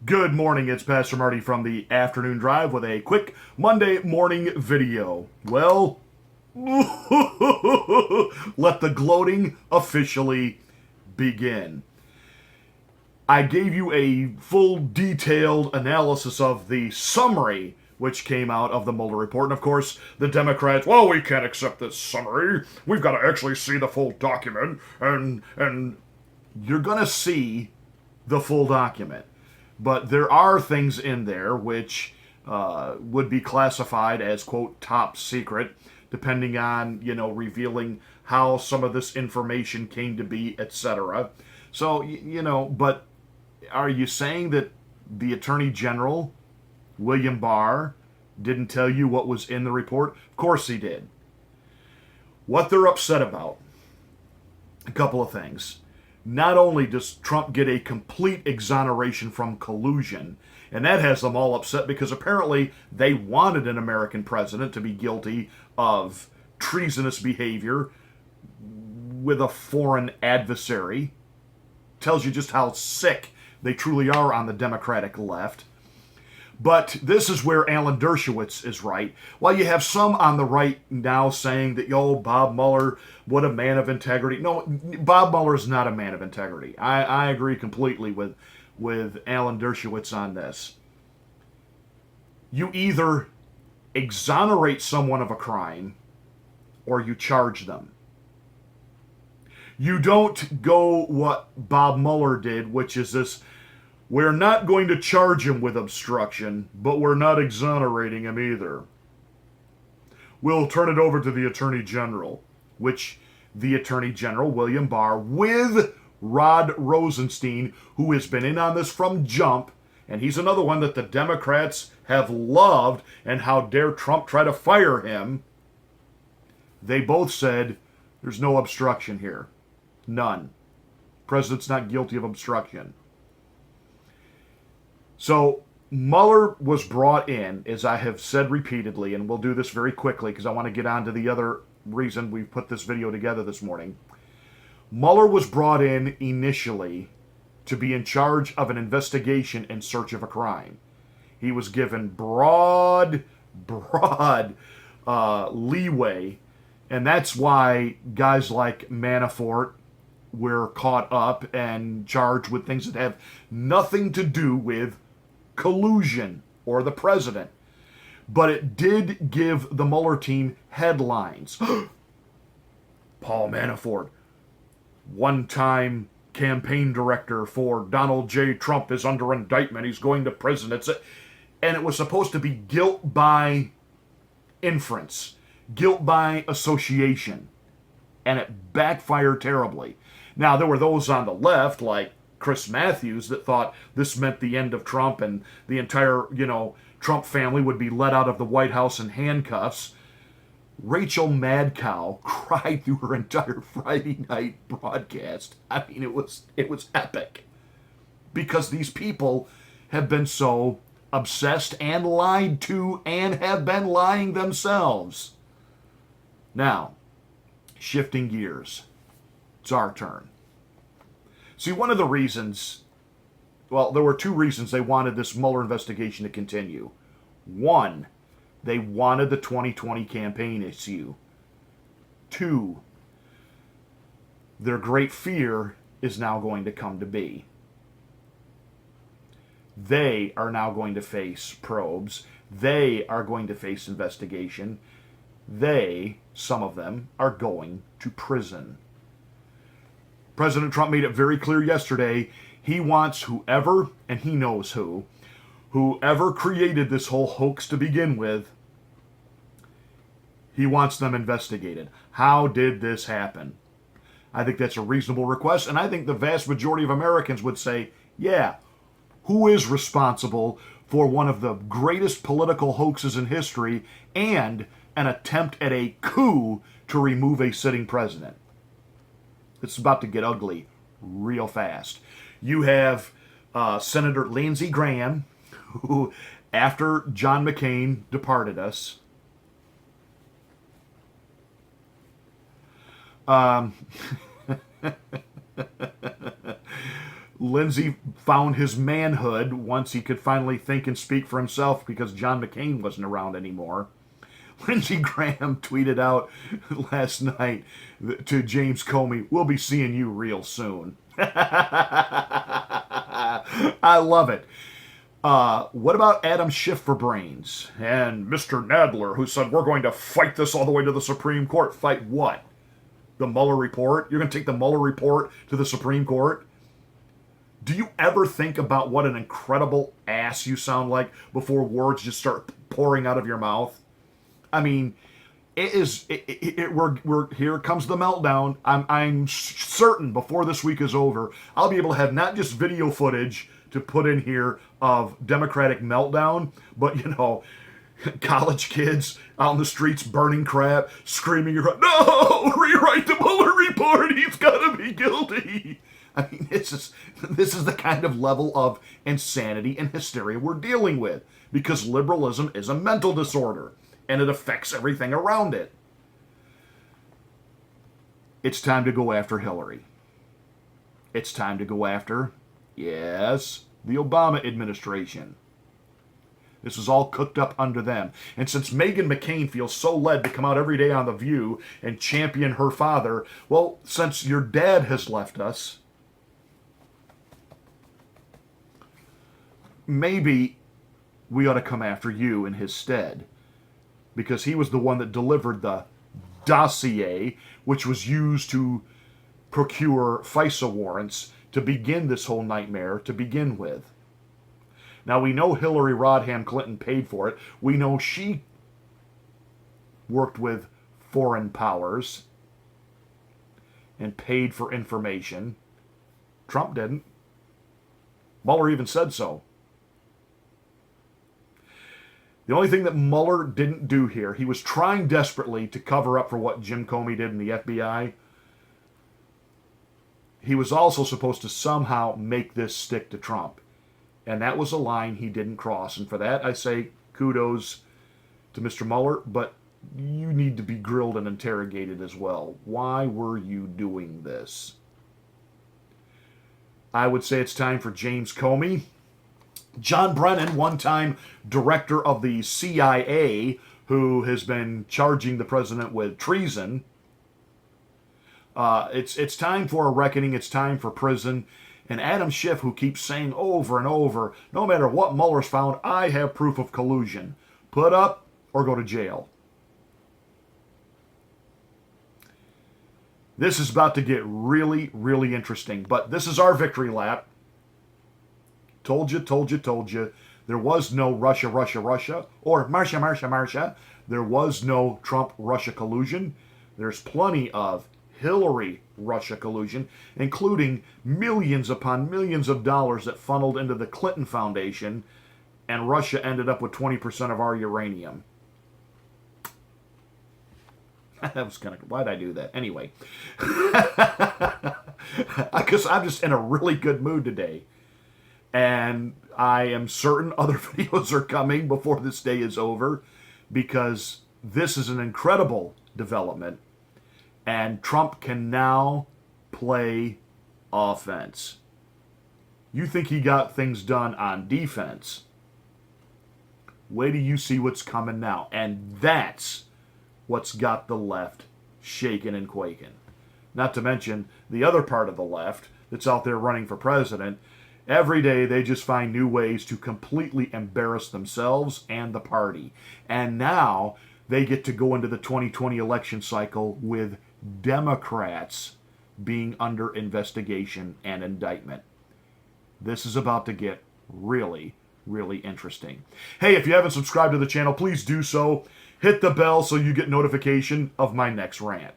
Good morning, it's Pastor Marty from the Afternoon Drive with a quick Monday morning video. Well, let the gloating officially begin. I gave you a full detailed analysis of the summary which came out of the Mueller Report. And of course, the Democrats, well, we can't accept this summary. We've got to actually see the full document. And you're going to see the full document. But there are things in there which would be classified as, quote, top secret, depending on, revealing how some of this information came to be, etc. So, but are you saying that the Attorney General, William Barr, didn't tell you what was in the report? Of course he did. What they're upset about, a couple of things. Not only does Trump get a complete exoneration from collusion, and that has them all upset because apparently they wanted an American president to be guilty of treasonous behavior with a foreign adversary. Tells you just how sick they truly are on the Democratic left. But this is where Alan Dershowitz is right. While you have some on the right now saying that, Bob Mueller, what a man of integrity. No, Bob Mueller is not a man of integrity. I agree completely with Alan Dershowitz on this. You either exonerate someone of a crime or you charge them. You don't go what Bob Mueller did, which is this: we're not going to charge him with obstruction, but we're not exonerating him either. We'll turn it over to the Attorney General, which the Attorney General, William Barr, with Rod Rosenstein, who has been in on this from jump, and he's another one that the Democrats have loved, and how dare Trump try to fire him. They both said, there's no obstruction here. None. President's not guilty of obstruction. So Mueller was brought in, as I have said repeatedly, and we'll do this very quickly because I want to get on to the other reason we've put this video together this morning. Mueller was brought in initially to be in charge of an investigation in search of a crime. He was given broad leeway, and that's why guys like Manafort were caught up and charged with things that have nothing to do with collusion or the president. But it did give the Mueller team headlines. Paul Manafort, one-time campaign director for Donald J. Trump, is under indictment. He's going to prison. And it was supposed to be guilt by inference, guilt by association. And it backfired terribly. Now, there were those on the left, like Chris Matthews, that thought this meant the end of Trump and the entire, Trump family would be let out of the White House in handcuffs. Rachel Madcow cried through her entire Friday night broadcast. I mean, it was epic. Because these people have been so obsessed and lied to and have been lying themselves. Now, shifting gears. It's our turn. See, one of the reasons, well, there were two reasons they wanted this Mueller investigation to continue. One, they wanted the 2020 campaign issue. Two, their great fear is now going to come to be. They are now going to face probes. They are going to face investigation. They, some of them, are going to prison. President Trump made it very clear yesterday, he wants whoever, and he knows whoever created this whole hoax to begin with, he wants them investigated. How did this happen? I think that's a reasonable request, and I think the vast majority of Americans would say, yeah, who is responsible for one of the greatest political hoaxes in history and an attempt at a coup to remove a sitting president? It's about to get ugly real fast. You have Senator Lindsey Graham, who, after John McCain departed us, Lindsey found his manhood once he could finally think and speak for himself because John McCain wasn't around anymore. Lindsey Graham tweeted out last night to James Comey, "We'll be seeing you real soon." I love it. What about Adam Schiff for brains? And Mr. Nadler, who said, "We're going to fight this all the way to the Supreme Court." Fight what? The Mueller Report? You're going to take the Mueller Report to the Supreme Court? Do you ever think about what an incredible ass you sound like before words just start pouring out of your mouth? I mean, we're here comes the meltdown. I'm certain before this week is over, I'll be able to have not just video footage to put in here of Democratic meltdown, but, college kids out in the streets burning crap, screaming, "No! Rewrite the Mueller Report! He's got to be guilty!" I mean, this is the kind of level of insanity and hysteria we're dealing with, because liberalism is a mental disorder, and it affects everything around it. It's time to go after Hillary. It's time to go after, yes, the Obama administration. This is all cooked up under them. And since Meghan McCain feels so led to come out every day on The View and champion her father, well, since your dad has left us, maybe we ought to come after you in his stead, because he was the one that delivered the dossier, which was used to procure FISA warrants to begin this whole nightmare to begin with. Now, we know Hillary Rodham Clinton paid for it. We know she worked with foreign powers and paid for information. Trump didn't. Mueller even said so. The only thing that Mueller didn't do here, he was trying desperately to cover up for what Jim Comey did in the FBI. He was also supposed to somehow make this stick to Trump. And that was a line he didn't cross. And for that, I say kudos to Mr. Mueller, but you need to be grilled and interrogated as well. Why were you doing this? I would say it's time for James Comey. John Brennan, one-time director of the CIA, who has been charging the president with treason. It's time for a reckoning. It's time for prison. And Adam Schiff, who keeps saying over and over, no matter what Mueller's found, I have proof of collusion. Put up or go to jail. This is about to get really, really interesting. But this is our victory lap. Told you, told you, told you. There was no Russia, Russia, Russia, or Marsha, Marsha, Marsha. There was no Trump-Russia collusion. There's plenty of Hillary-Russia collusion, including millions upon millions of dollars that funneled into the Clinton Foundation, and Russia ended up with 20% of our uranium. That was kind of... Why'd I do that? Anyway. Because I'm just in a really good mood today. And I am certain other videos are coming before this day is over, because this is an incredible development. And Trump can now play offense. You think he got things done on defense. Wait till you see what's coming now. And that's what's got the left shaking and quaking. Not to mention the other part of the left that's out there running for president. Every day they just find new ways to completely embarrass themselves and the party. And now they get to go into the 2020 election cycle with Democrats being under investigation and indictment. This is about to get really, really interesting. Hey, if you haven't subscribed to the channel, please do so. Hit the bell so you get notification of my next rant.